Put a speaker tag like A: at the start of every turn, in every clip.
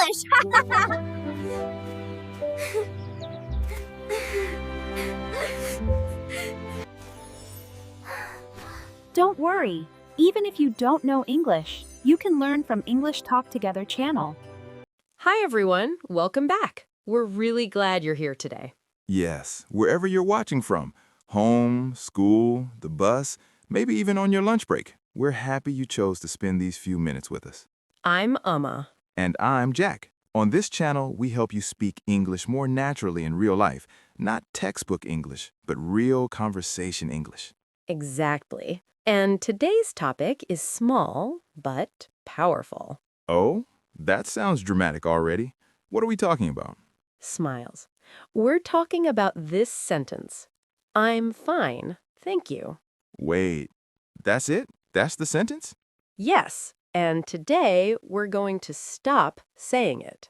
A: English!
B: Don't worry. Even if you don't know English, you can learn from English Talk Together channel.
C: Hi everyone, welcome back. We're really glad you're here today.
D: Yes, wherever you're watching from, home, school, the bus, maybe even on your lunch break, we're happy you chose to spend these few minutes with us.
C: I'm Amma.
D: And I'm Jack. On this channel, we help you speak English more naturally in real life, not textbook English, but real conversation English.
C: Exactly. And today's topic is small, but powerful.
D: Oh, that sounds dramatic already. What are we talking about?
C: Smiles. We're talking about this sentence. I'm fine, thank you.
D: Wait, that's it? That's the sentence?
C: Yes, and today we're going to stop saying it.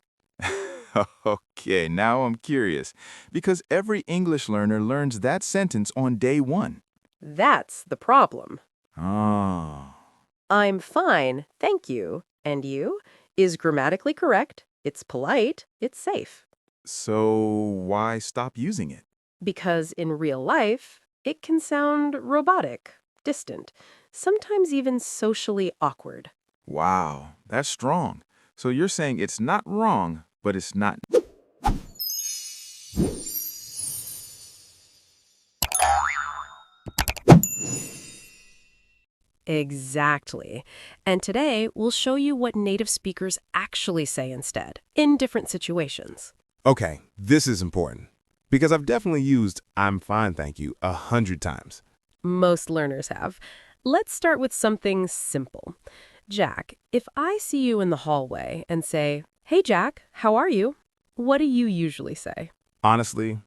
D: Okay, now I'm curious, because every English learner learns that sentence on day one.
C: That's the problem.
D: Oh.
C: I'm fine, thank you, and you is grammatically correct, it's polite, it's safe.
D: So why stop using it?
C: Because in real life, it can sound robotic, distant, sometimes even socially awkward.
D: Wow, that's strong. So you're saying it's not wrong, but it's not.
C: Exactly. And today, we'll show you what native speakers actually say instead, in different situations.
E: Okay, this is important because I've definitely used "I'm fine, thank you" 100 times.
C: Most learners have. Let's start with something simple. Jack, if I see you in the hallway and say, "Hey Jack, how are you?" What do you usually say?
E: Honestly,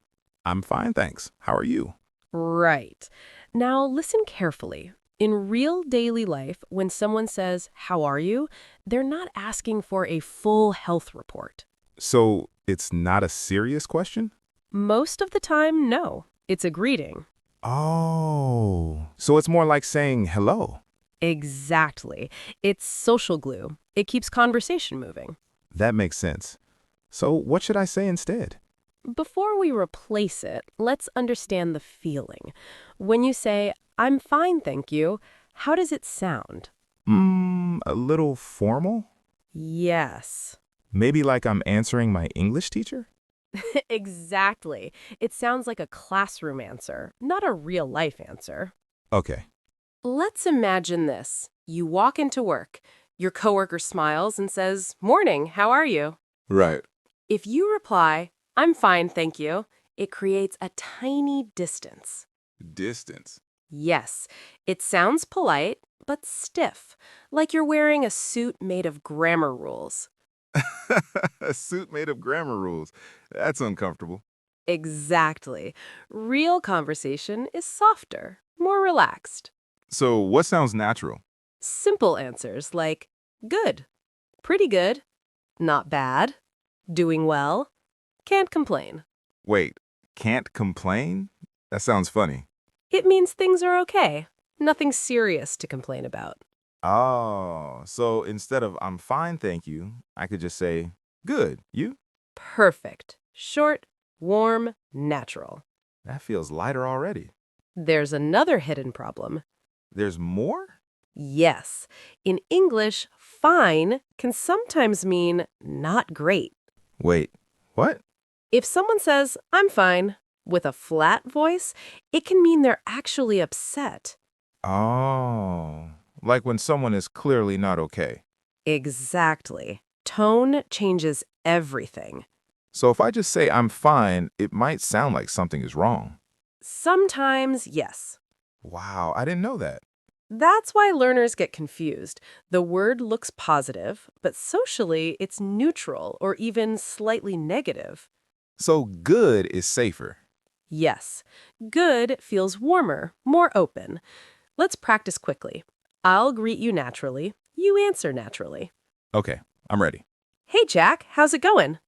E: I'm fine, thanks. How are you?
C: Right. Now listen carefully. In real daily life, when someone says, "How are you?" they're not asking for a full health report.
E: So it's not a serious question?
C: Most of the time, no. It's a greeting.
E: Oh, so it's more like saying hello.
C: Exactly. It's social glue. It keeps conversation moving.
E: That makes sense. So what should I say instead?
C: Before we replace it, let's understand the feeling. When you say, "I'm fine, thank you," how does it sound?
E: A little formal?
C: Yes.
E: Maybe like I'm answering my English teacher?
C: Exactly. It sounds like a classroom answer, not a real-life answer.
E: Okay.
C: Let's imagine this. You walk into work. Your coworker smiles and says, "Morning, how are you?"
E: Right.
C: If you reply, "I'm fine, thank you," it creates a tiny distance.
D: Distance.
C: Yes, it sounds polite, but stiff, like you're wearing a suit made of grammar rules.
D: A suit made of grammar rules. That's uncomfortable.
C: Exactly. Real conversation is softer, more relaxed.
D: So what sounds natural?
C: Simple answers like, "Good," "Pretty good," "Not bad," "Doing well," "Can't complain."
D: Wait, can't complain? That sounds funny.
C: It means things are okay. Nothing serious to complain about.
D: Oh, so instead of "I'm fine, thank you," I could just say, "Good, you?"
C: Perfect. Short, warm, natural.
D: That feels lighter already.
C: There's another hidden problem.
D: There's more?
C: Yes. In English, fine can sometimes mean not great.
D: Wait, what?
C: If someone says, "I'm fine," with a flat voice, it can mean they're actually upset.
D: Oh, like when someone is clearly not okay.
C: Exactly. Tone changes everything.
D: So if I just say "I'm fine," it might sound like something is wrong.
C: Sometimes, yes.
D: Wow, I didn't know that.
C: That's why learners get confused. The word looks positive, but socially it's neutral or even slightly negative.
D: So good is safer.
C: Yes, good feels warmer, more open. Let's practice quickly. I'll greet you naturally. You answer naturally.
D: Okay, I'm ready.
C: "Hey, Jack, how's it going?"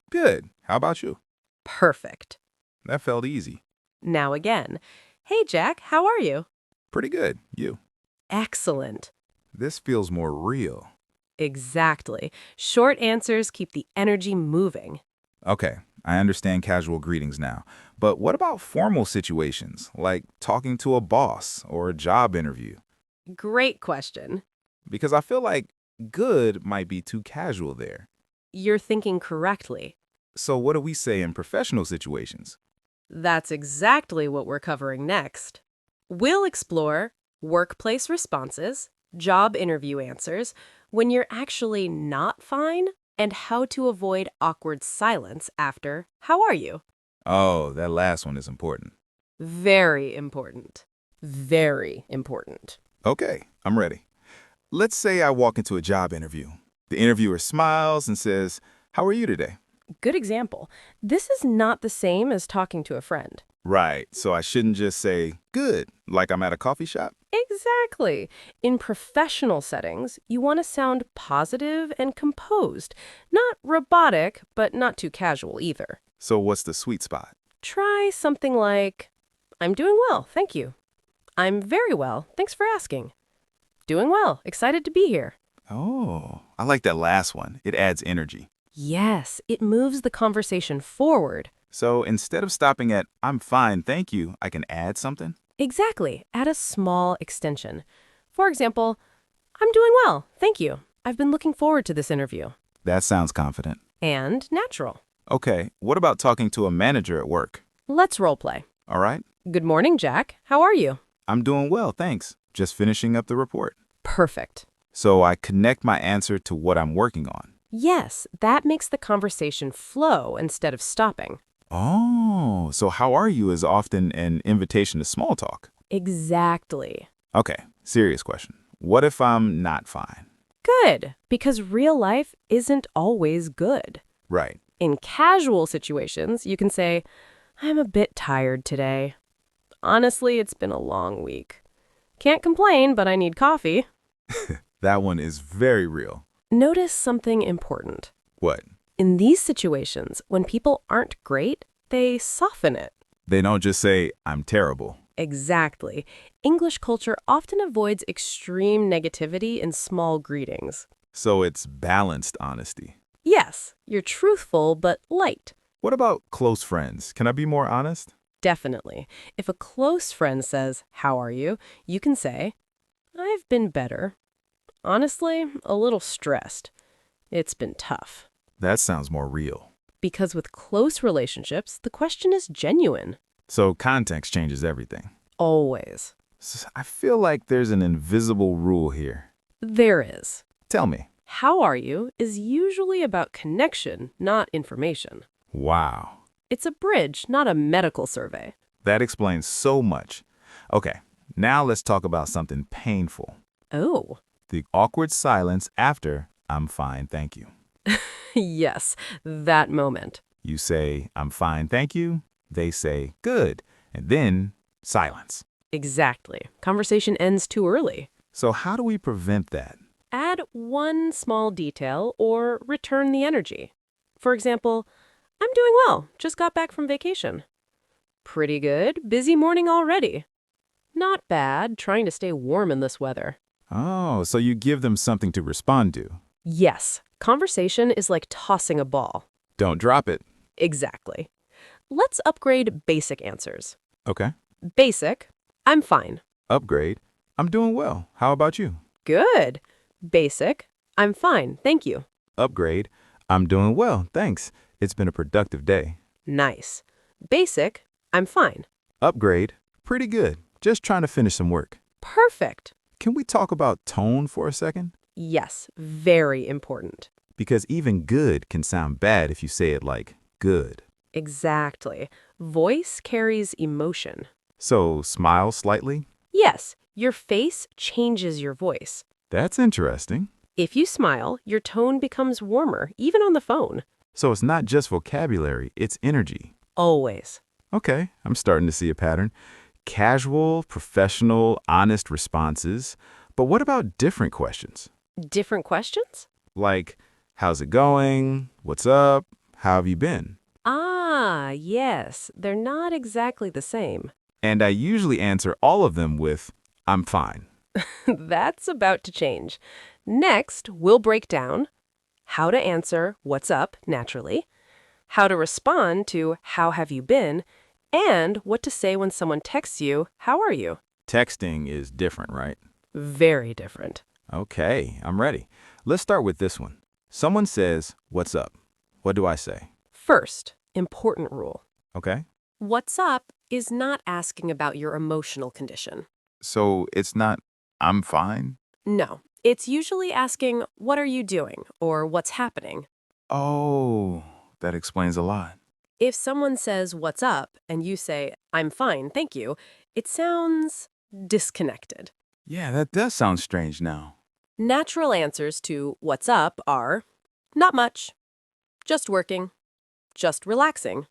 D: Good. How about you?
C: Perfect.
D: That felt easy.
C: Now again. "Hey, Jack, how are you?"
D: Pretty good. You.
C: Excellent.
D: This feels more real.
C: Exactly. Short answers keep the energy moving.
D: Okay, I understand casual greetings now. But what about formal situations, like talking to a boss or a job interview?
C: Great question.
D: Because I feel like good might be too casual there.
C: You're thinking correctly.
D: So what do we say in professional situations?
C: That's exactly what we're covering next. We'll explore workplace responses, job interview answers, when you're actually not fine, and how to avoid awkward silence after, "How are you?"
D: Oh, that last one is important.
C: Very important. Very important.
D: Okay, I'm ready. Let's say I walk into a job interview. The interviewer smiles and says, "How are you today?"
C: Good example. This is not the same as talking to a friend.
D: Right, so I shouldn't just say, "Good," like I'm at a coffee shop?
C: Exactly. In professional settings, you want to sound positive and composed, not robotic, but not too casual either.
D: So what's the sweet spot?
C: Try something like, "I'm doing well, thank you." "I'm very well, thanks for asking." "Doing well, excited to be here."
D: Oh, I like that last one. It adds energy.
C: Yes, it moves the conversation forward.
D: So instead of stopping at, "I'm fine, thank you," I can add something?
C: Exactly, add a small extension. For example, "I'm doing well, thank you. I've been looking forward to this interview."
D: That sounds confident.
C: And natural.
D: Okay, what about talking to a manager at work?
C: Let's role play.
D: All right,
C: "Good morning, Jack. How are you?"
D: I'm doing well, thanks. Just finishing up the report.
C: Perfect.
D: So I connect my answer to what I'm working on.
C: Yes, that makes the conversation flow instead of stopping.
D: Oh, so "how are you" is often an invitation to small talk.
C: Exactly.
D: Okay, serious question. What if I'm not fine?
C: Good, because real life isn't always good.
D: Right.
C: In casual situations, you can say, "I'm a bit tired today. Honestly, it's been a long week. Can't complain, but I need coffee."
D: That one is very real.
C: Notice something important.
D: What?
C: In these situations, when people aren't great, they soften it.
D: They don't just say, "I'm terrible."
C: Exactly. English culture often avoids extreme negativity in small greetings.
D: So it's balanced honesty.
C: Yes, you're truthful but light.
D: What about close friends? Can I be more honest?
C: Definitely. If a close friend says, "How are you?" you can say, "I've been better. Honestly, a little stressed. It's been tough."
D: That sounds more real.
C: Because with close relationships, the question is genuine.
D: So context changes everything.
C: Always.
D: I feel like there's an invisible rule here.
C: There is.
D: Tell me.
C: "How are you?" is usually about connection, not information.
D: Wow.
C: It's a bridge, not a medical survey.
D: That explains so much. Okay, now let's talk about something painful.
C: Oh,
D: The awkward silence after, "I'm fine, thank you."
C: yes, that moment.
D: You say, "I'm fine, thank you." They say, "Good." And then silence.
C: Exactly. Conversation ends too early.
D: So how do we prevent that?
C: Add one small detail or return the energy. For example, "I'm doing well, just got back from vacation." "Pretty good, busy morning already." "Not bad, trying to stay warm in this weather."
D: Oh, so you give them something to respond to.
C: Yes, conversation is like tossing a ball.
D: Don't drop it.
C: Exactly. Let's upgrade basic answers.
D: Okay.
C: Basic, "I'm fine."
D: Upgrade. "I'm doing well. How about you?"
C: Good. Basic, "I'm fine, thank you."
D: Upgrade. "I'm doing well, thanks. It's been a productive day."
C: Nice. Basic, "I'm fine."
D: Upgrade. "Pretty good. Just trying to finish some work."
C: Perfect.
D: Can we talk about tone for a second?
C: Yes, very important.
D: Because even good can sound bad if you say it like good.
C: Exactly. Voice carries emotion.
D: So smile slightly?
C: Yes, your face changes your voice.
D: That's interesting.
C: If you smile, your tone becomes warmer, even on the phone.
D: So it's not just vocabulary, it's energy.
C: Always.
D: Okay, I'm starting to see a pattern. Casual, professional, honest responses. But what about different questions?
C: Different questions?
D: Like, how's it going? What's up? How have you been?
C: Ah, yes. They're not exactly the same.
D: And I usually answer all of them with, "I'm fine."
C: That's about to change. Next, we'll break down how to answer what's up naturally, how to respond to how have you been, and what to say when someone texts you, how are you?
D: Texting is different, right?
C: Very different.
D: Okay, I'm ready. Let's start with this one. Someone says, "What's up?" What do I say?
C: First, important rule.
D: Okay?
C: What's up is not asking about your emotional condition.
D: So it's not, "I'm fine"?
C: No, it's usually asking, what are you doing, or what's happening?
D: Oh, that explains a lot.
C: If someone says, what's up, and you say, I'm fine, thank you, it sounds disconnected.
D: Yeah, that does sound strange now.
C: Natural answers to what's up are not much, just working, just relaxing,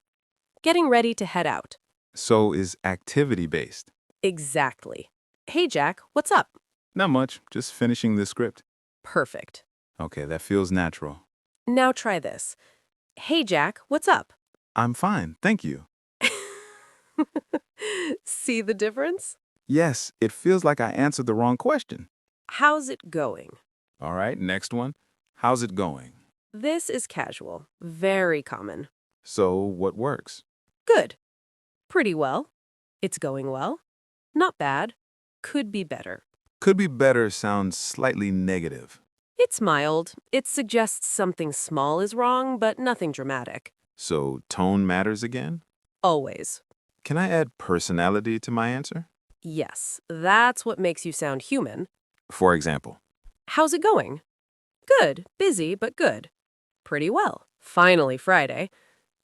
C: getting ready to head out.
D: So is activity-based?
C: Exactly. Hey, Jack, what's up?
D: Not much, just finishing this script.
C: Perfect.
D: Okay, that feels natural.
C: Now try this. Hey, Jack, what's up?
D: I'm fine, thank you.
C: See the difference?
D: Yes, it feels like I answered the wrong question.
C: How's it going?
D: All right, next one. How's it going?
C: This is casual, very common.
D: So what works?
C: Good. Pretty well. It's going well. Not bad. Could be better.
D: Could be better sounds slightly negative.
C: It's mild. It suggests something small is wrong, but nothing dramatic.
D: So tone matters again?
C: Always.
D: Can I add personality to my answer?
C: Yes, that's what makes you sound human.
D: For example,
C: How's it going? Good. Busy, but good. Pretty well. Finally Friday.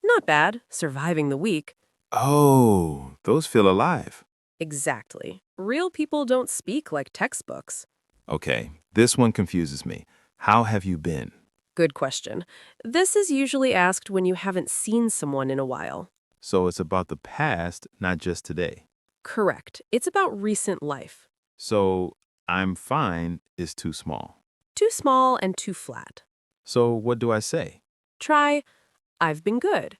C: Not bad. Surviving the week.
D: oh, those feel alive.
C: Exactly. Real people don't speak like textbooks.
D: Okay, this one confuses me. How have you been?
C: Good question. This is usually asked when you haven't seen someone in a while.
D: So it's about the past, not just today.
C: Correct. It's about recent life.
D: So I'm fine is too small.
C: Too small and too flat.
D: So what do I say?
C: Try, I've been good.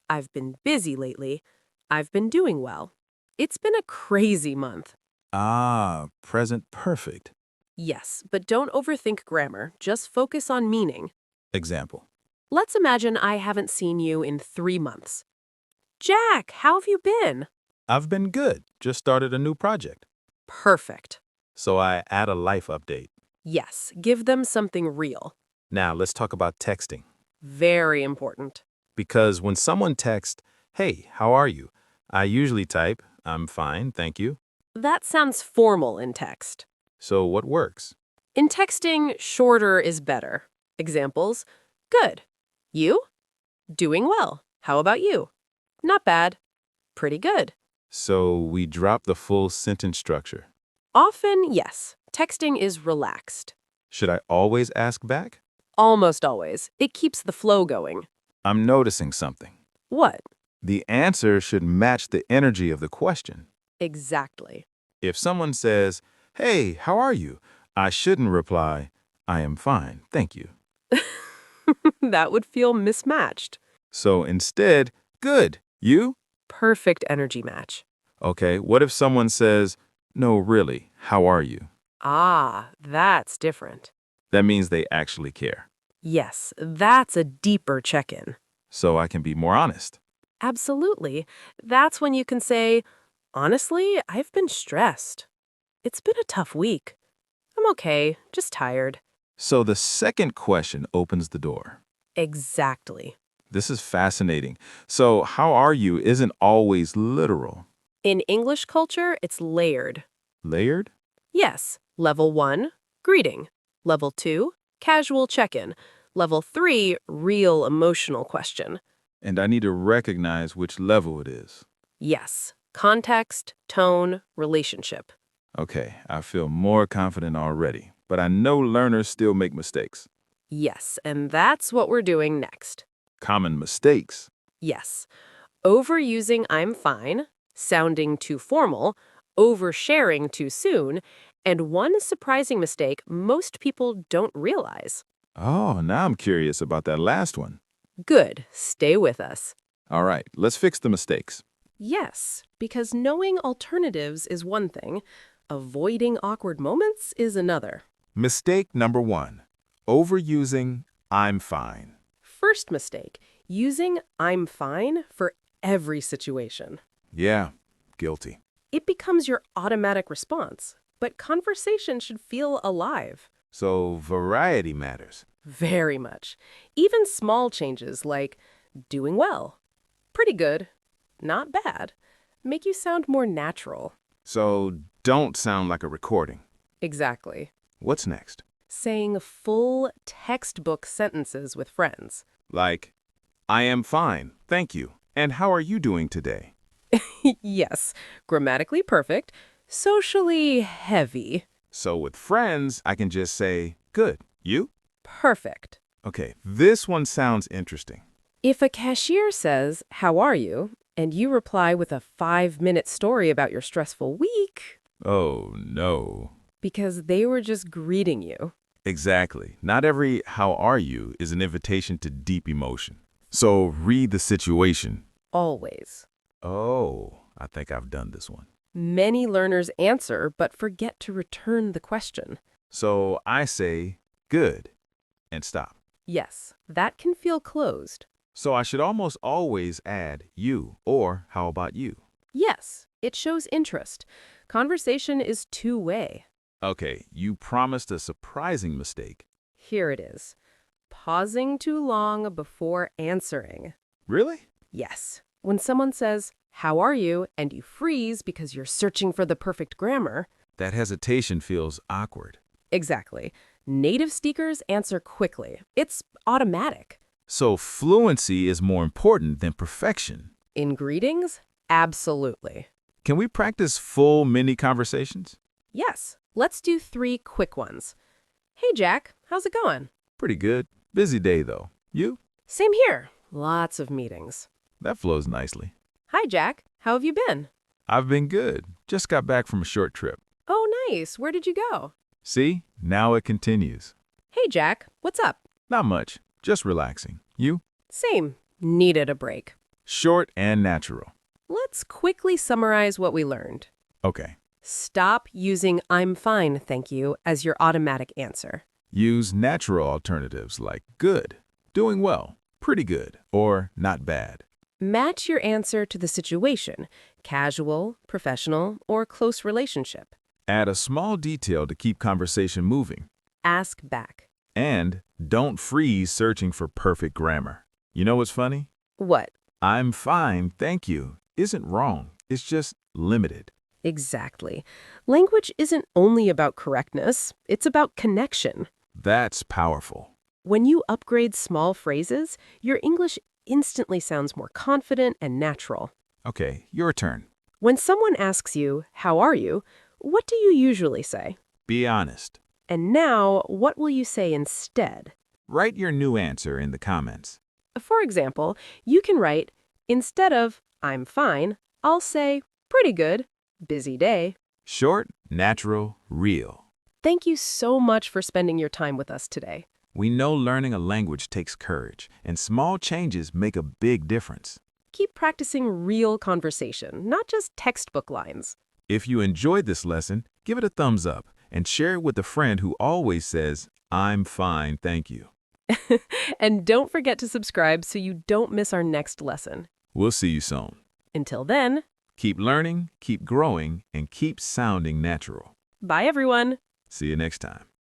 C: I've been busy lately. I've been doing well. It's been a crazy month.
D: Ah, present perfect.
C: Yes, but don't overthink grammar. Just focus on meaning.
D: Example.
C: Let's imagine I haven't seen you in 3 months. Jack, how have you been?
D: I've been good. Just started a new project.
C: Perfect.
D: So I add a life update.
C: Yes, give them something real.
D: Now let's talk about texting.
C: Very important.
D: Because when someone texts, "Hey, how are you?" I usually type, "I'm fine, thank you."
C: That sounds formal in text.
D: So what works?
C: In texting, shorter is better. Examples, good. You? Doing well. How about you? Not bad. Pretty good.
D: So we drop the full sentence structure.
C: Often, yes. Texting is relaxed.
D: Should I always ask back?
C: Almost always. It keeps the flow going.
D: I'm noticing something.
C: What?
D: The answer should match the energy of the question.
C: Exactly.
D: If someone says, "Hey, how are you?" I shouldn't reply, "I am fine, thank you."
C: That would feel mismatched.
D: So instead, "Good, you?"
C: Perfect energy match.
D: Okay, what if someone says, "No, really, how are you?"
C: Ah, that's different.
D: That means they actually care.
C: Yes, that's a deeper check-in.
D: So I can be more honest.
C: Absolutely. That's when you can say, honestly, I've been stressed. It's been a tough week. I'm okay, just tired.
D: So the second question opens the door.
C: Exactly.
D: This is fascinating. So how are you isn't always literal.
C: In English culture, it's layered.
D: Layered?
C: Yes, level 1, greeting. Level 2, casual check-in. Level 3, real emotional question.
D: And I need to recognize which level it is.
C: Yes, context, tone, relationship.
D: Okay, I feel more confident already, but I know learners still make mistakes.
C: Yes, and that's what we're doing next.
D: Common mistakes.
C: Yes, overusing I'm fine, sounding too formal, oversharing too soon, and one surprising mistake most people don't realize.
D: Oh, now I'm curious about that last one.
C: Good, stay with us.
D: All right, let's fix the mistakes.
C: Yes, because knowing alternatives is one thing, Avoiding awkward moments is another.
D: Mistake number 1. Overusing I'm fine.
C: First mistake, using I'm fine for every situation.
D: Yeah, guilty.
C: It becomes your automatic response, but conversation should feel alive.
D: So variety matters.
C: Very much. Even small changes like doing well, pretty good, not bad, make you sound more natural.
D: So don't sound like a recording.
C: Exactly.
D: What's next?
C: Saying full textbook sentences with friends.
D: Like, I am fine, thank you. And how are you doing today?
C: Yes, grammatically perfect, socially heavy.
D: So with friends, I can just say, good. You?
C: Perfect.
D: Okay, this one sounds interesting.
C: If a cashier says, "How are you?" and you reply with a 5-minute story about your stressful week,
D: Oh, no.
C: because they were just greeting you.
D: Exactly. Not every how are you is an invitation to deep emotion. So read the situation.
C: Always.
D: Oh, I think I've done this one.
C: Many learners answer but forget to return the question.
D: So I say, good, and stop.
C: Yes, that can feel closed.
D: So I should almost always add you or how about you?
C: Yes, it shows interest. Conversation is two-way.
D: Okay, you promised a surprising mistake.
C: Here it is. Pausing too long before answering.
D: Really?
C: Yes. When someone says, "How are you?" and you freeze because you're searching for the perfect grammar.
D: That hesitation feels awkward.
C: Exactly. Native speakers answer quickly. It's automatic.
D: So fluency is more important than perfection.
C: In greetings, absolutely.
D: Can we practice full mini conversations?
C: Yes. Let's do 3 quick ones. Hey, Jack, how's it going?
D: Pretty good. Busy day though. You?
C: Same here. Lots of meetings.
D: That flows nicely.
C: Hi, Jack. How have you been?
D: I've been good. Just got back from a short trip.
C: Oh, nice. Where did you go?
D: See? Now it continues.
C: Hey, Jack. What's up?
D: Not much. Just relaxing. You?
C: Same. Needed a break.
D: Short and natural.
C: Let's quickly summarize what we learned.
D: Okay.
C: Stop using "I'm fine, thank you" as your automatic answer.
D: Use natural alternatives like good, doing well, pretty good, or not bad.
C: Match your answer to the situation, casual, professional, or close relationship.
D: Add a small detail to keep conversation moving.
C: Ask back.
D: And don't freeze searching for perfect grammar. You know what's funny?
C: What?
D: I'm fine, thank you isn't wrong. It's just limited.
C: Exactly. Language isn't only about correctness, it's about connection.
D: That's powerful.
C: When you upgrade small phrases, your English instantly sounds more confident and natural.
D: Okay, your turn.
C: When someone asks you, "How are you?" what do you usually say?
D: Be honest.
C: And now, what will you say instead?
D: Write your new answer in the comments.
C: For example, you can write, instead of "I'm fine," I'll say, "Pretty good. Busy day."
D: Short, natural, real.
C: Thank you so much for spending your time with us today.
D: We know learning a language takes courage, and small changes make a big difference.
C: Keep practicing real conversation, not just textbook lines.
D: If you enjoyed this lesson, give it a thumbs up and share it with a friend who always says, I'm fine, thank you.
C: And don't forget to subscribe so you don't miss our next lesson.
D: We'll see you soon.
C: Until then,
D: Keep learning, keep growing, and keep sounding natural.
C: bye everyone.
D: See you next time.